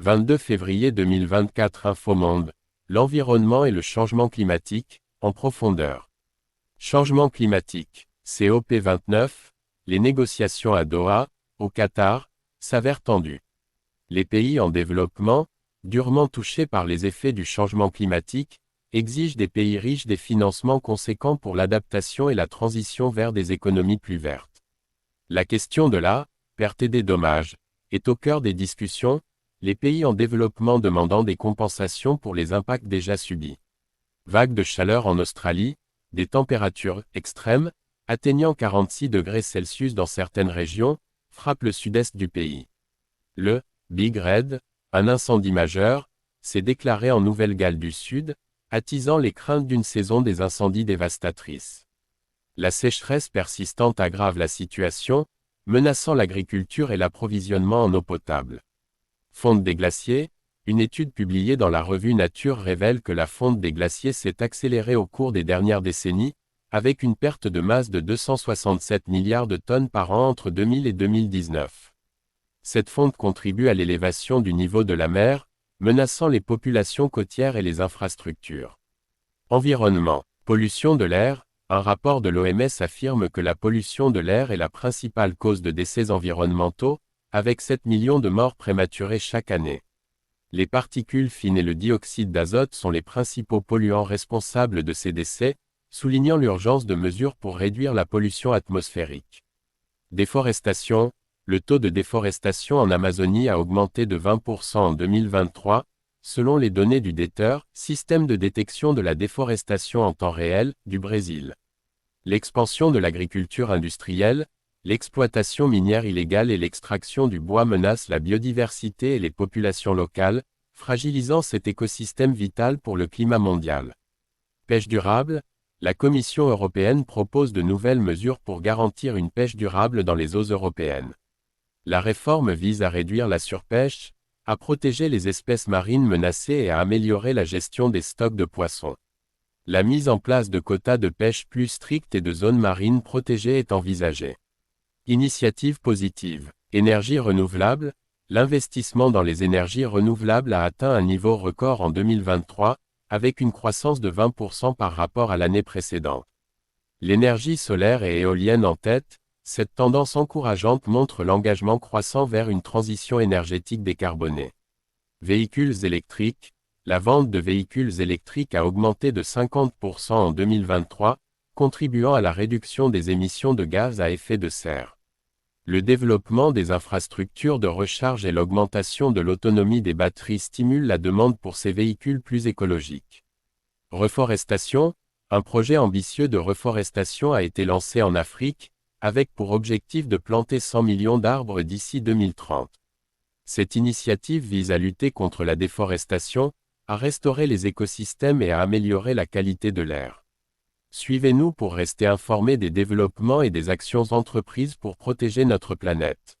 22 février 2024 Infomonde, l'environnement et le changement climatique, en profondeur. Changement climatique, COP29, les négociations à Doha, au Qatar, s'avèrent tendues. Les pays en développement, durement touchés par les effets du changement climatique, exigent des pays riches des financements conséquents pour l'adaptation et la transition vers des économies plus vertes. La question de la perte et des dommages est au cœur des discussions, les pays en développement demandant des compensations pour les impacts déjà subis. Vagues de chaleur en Australie, des températures extrêmes, atteignant 46 degrés Celsius dans certaines régions, frappent le sud-est du pays. Le Big Red, un incendie majeur, s'est déclaré en Nouvelle-Galles du Sud, attisant les craintes d'une saison des incendies dévastatrices. La sécheresse persistante aggrave la situation, menaçant l'agriculture et l'approvisionnement en eau potable. Fonte des glaciers, une étude publiée dans la revue Nature révèle que la fonte des glaciers s'est accélérée au cours des dernières décennies, avec une perte de masse de 267 milliards de tonnes par an entre 2000 et 2019. Cette fonte contribue à l'élévation du niveau de la mer, menaçant les populations côtières et les infrastructures. Environnement, pollution de l'air, un rapport de l'OMS affirme que la pollution de l'air est la principale cause de décès environnementaux, avec 7 millions de morts prématurées chaque année. Les particules fines et le dioxyde d'azote sont les principaux polluants responsables de ces décès, soulignant l'urgence de mesures pour réduire la pollution atmosphérique. Déforestation, le taux de déforestation en Amazonie a augmenté de 20% en 2023, selon les données du DETER, système de détection de la déforestation en temps réel, du Brésil. L'expansion de l'agriculture industrielle, l'exploitation minière illégale et l'extraction du bois menacent la biodiversité et les populations locales, fragilisant cet écosystème vital pour le climat mondial. Pêche durable, la Commission européenne propose de nouvelles mesures pour garantir une pêche durable dans les eaux européennes. La réforme vise à réduire la surpêche, à protéger les espèces marines menacées et à améliorer la gestion des stocks de poissons. La mise en place de quotas de pêche plus stricts et de zones marines protégées est envisagée. Initiative positive. Énergie renouvelable, l'investissement dans les énergies renouvelables a atteint un niveau record en 2023, avec une croissance de 20% par rapport à l'année précédente. L'énergie solaire et éolienne en tête, cette tendance encourageante montre l'engagement croissant vers une transition énergétique décarbonée. Véhicules électriques, la vente de véhicules électriques a augmenté de 50% en 2023, contribuant à la réduction des émissions de gaz à effet de serre. Le développement des infrastructures de recharge et l'augmentation de l'autonomie des batteries stimulent la demande pour ces véhicules plus écologiques. Reforestation, un projet ambitieux de reforestation a été lancé en Afrique, avec pour objectif de planter 100 millions d'arbres d'ici 2030. Cette initiative vise à lutter contre la déforestation, à restaurer les écosystèmes et à améliorer la qualité de l'air. Suivez-nous pour rester informés des développements et des actions entreprises pour protéger notre planète.